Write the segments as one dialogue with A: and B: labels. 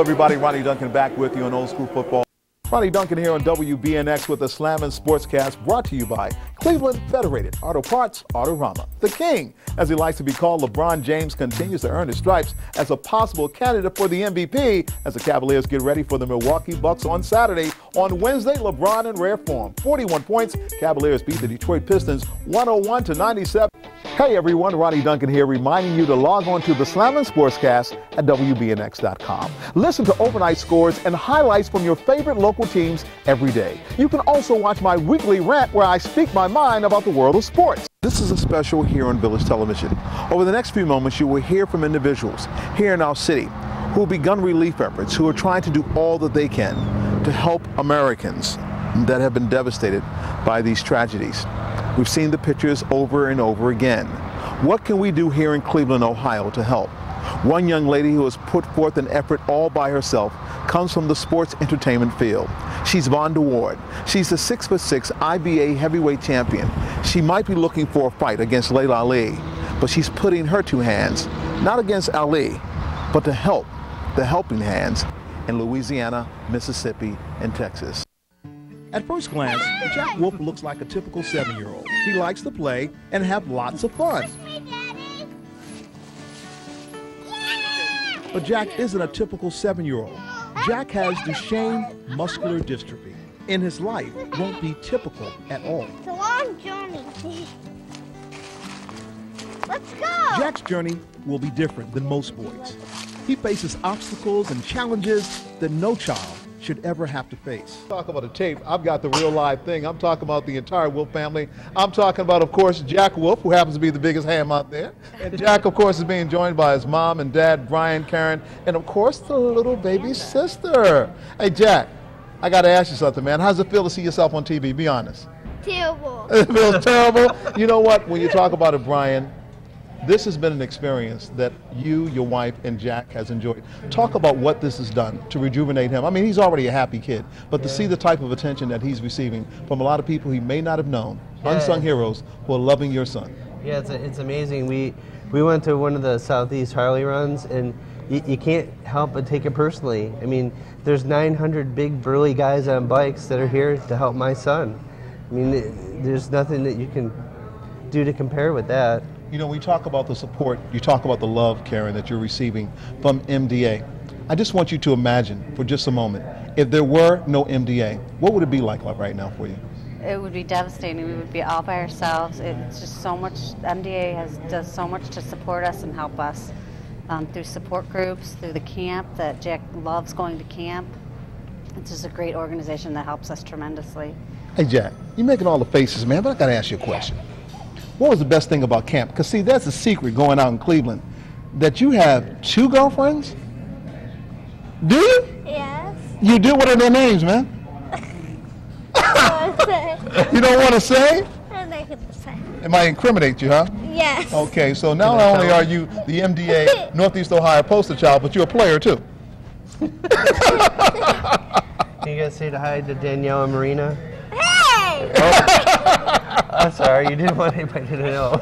A: everybody. Ronnie Duncan back with you on Old School Football. Ronnie Duncan here on WBNX with the Slammin' Sportscast, brought to you by Cleveland Federated Auto Parts, Autorama. The King, as he likes to be called, LeBron James, continues to earn his stripes as a possible candidate for the MVP as the Cavaliers get ready for the Milwaukee Bucks on Saturday. On Wednesday, LeBron in rare form, 41 points. Cavaliers beat the Detroit Pistons 101-97. Hey everyone, Ronnie Duncan here, reminding you to log on to the Slammin' Sportscast at WBNX.com. Listen to overnight scores and highlights from your favorite local teams every day. You can also watch my weekly rant where I speak my mind about the world of sports. This is a special here on Village Television. Over the next few moments, you will hear from individuals here in our city who have begun relief efforts, who are trying to do all that they can to help Americans that have been devastated by these tragedies. We've seen the pictures over and over again. What can we do here in Cleveland, Ohio to help? One young lady who has put forth an effort all by herself comes from the sports entertainment field. She's Vonda Ward. She's the 6'6" IBA heavyweight champion. She might be looking for a fight against Layla Ali, but she's putting her two hands, not against Ali, but to help the helping hands in Louisiana, Mississippi, and Texas. At first glance, Jack Wolf looks like a typical 7-year-old. He likes to play and have lots of fun. But Jack isn't a typical 7-year-old. Jack has Duchenne muscular dystrophy, and his life won't be typical at all.
B: It's a long journey. Let's go!
A: Jack's journey will be different than most boys. He faces obstacles and challenges that no child should ever have to face. Talk about a tape. I've got the real live thing. I'm talking about the entire Wolf family. I'm talking about, of course, Jack Wolf, who happens to be the biggest ham out there. And Jack, of course, is being joined by his mom and dad, Brian, Karen, and of course, the little baby sister. Hey, Jack, I got to ask you something, man. How's it feel to see yourself on TV? Be honest.
B: Terrible.
A: It feels terrible. You know what? When you talk about it, Brian, this has been an experience that you, your wife, and Jack has enjoyed. Talk about what this has done to rejuvenate him. I mean, he's already a happy kid, but to see the type of attention that he's receiving from a lot of people he may not have known, unsung heroes who are loving your son.
C: Yeah, it's amazing. We went to one of the Southeast Harley runs, and you can't help but take it personally. I mean, there's 900 big burly guys on bikes that are here to help my son. I mean, there's nothing that you can do to compare with that.
A: You know, when you talk about the support, you talk about the love, Karen, that you're receiving from MDA. I just want you to imagine for just a moment, if there were no MDA, what would it be like right now for you?
D: It would be devastating. We would be all by ourselves. It's just so much, MDA does so much to support us and help us through support groups, through the camp, that Jack loves going to camp. It's just a great organization that helps us tremendously.
A: Hey, Jack, you're making all the faces, man, but I got to ask you a question. What was the best thing about camp? Because, see, that's a secret going out in Cleveland, that you have 2 girlfriends? Do you?
B: Yes.
A: You do? What are their names, man? You don't want to say?
B: I'm not going to say.
A: It might incriminate you, huh?
B: Yes.
A: Okay, so not only are you the MDA Northeast Ohio poster child, but you're a player, too.
C: You guys say hi to Danielle and Marina?
B: Hey!
C: Oh. I'm sorry, you didn't want anybody to know.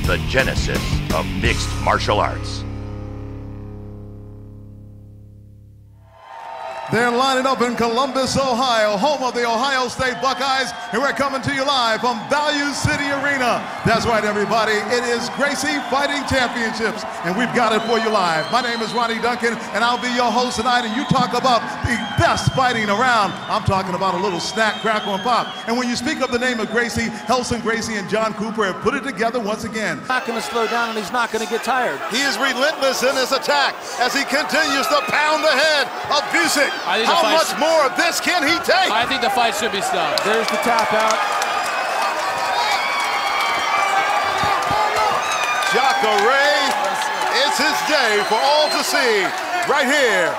E: The genesis of mixed martial arts.
F: They're lining up in Columbus, Ohio, home of the Ohio State Buckeyes, and we're coming to you live from Value City Arena. That's right, everybody. It is Gracie Fighting Championships, and we've got it for you live. My name is Ronnie Duncan, and I'll be your host tonight, and you talk about the best fighting around. I'm talking about a little snack, crackle, and pop. And when you speak of the name of Gracie, Helson Gracie and John Cooper have put it together once again.
G: Not going to slow down, and he's not going to get tired.
F: He is relentless in his attack as he continues to pound the head of Busick. How much more of this can he take?
G: I think the fight should be stopped. There's the tap out.
F: Jacare, it's his day for all to see right here.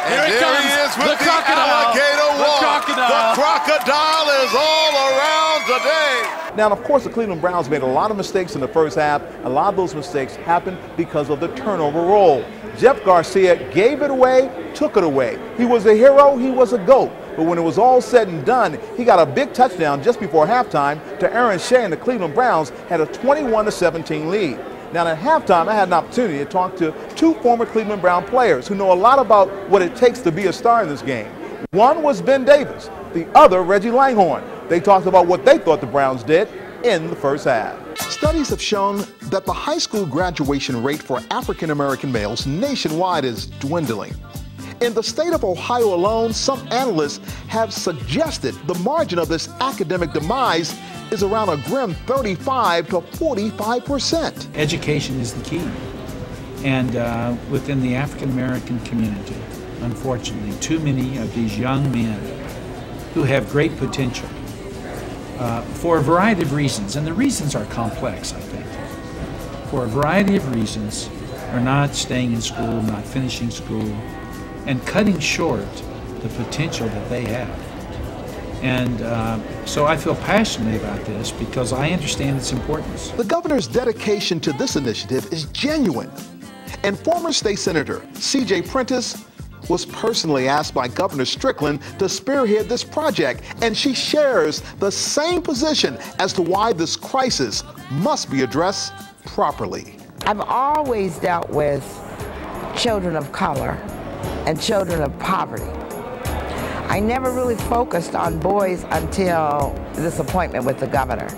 F: And
G: Here it
F: there
G: comes.
F: he is with
G: The
F: the alligator walk.
G: crocodile.
F: The crocodile is all around today.
A: Now, of course, the Cleveland Browns made a lot of mistakes in the first half. A lot of those mistakes happened because of the turnover role. Jeff Garcia gave it away, took it away. He was a hero, he was a GOAT. But when it was all said and done, he got a big touchdown just before halftime to Aaron Shea, and the Cleveland Browns had a 21-17 lead. Now at halftime, I had an opportunity to talk to two former Cleveland Brown players who know a lot about what it takes to be a star in this game. One was Ben Davis, the other Reggie Langhorne. They talked about what they thought the Browns did in the first half. Studies have shown that the high school graduation rate for African American males nationwide is dwindling. In the state of Ohio alone, some analysts have suggested the margin of this academic demise is around a grim 35 to 45%.
H: Education is the key. And within the African American community, unfortunately, too many of these young men who have great potential for a variety of reasons, and the reasons are complex, I think, for a variety of reasons, are not staying in school, not finishing school, and cutting short the potential that they have. And so I feel passionately about this because I understand its importance.
A: The governor's dedication to this initiative is genuine. And former state senator C.J. Prentice was personally asked by Governor Strickland to spearhead this project, and she shares the same position as to why this crisis must be addressed properly.
I: I've always dealt with children of color and children of poverty. I never really focused on boys until this appointment with the governor.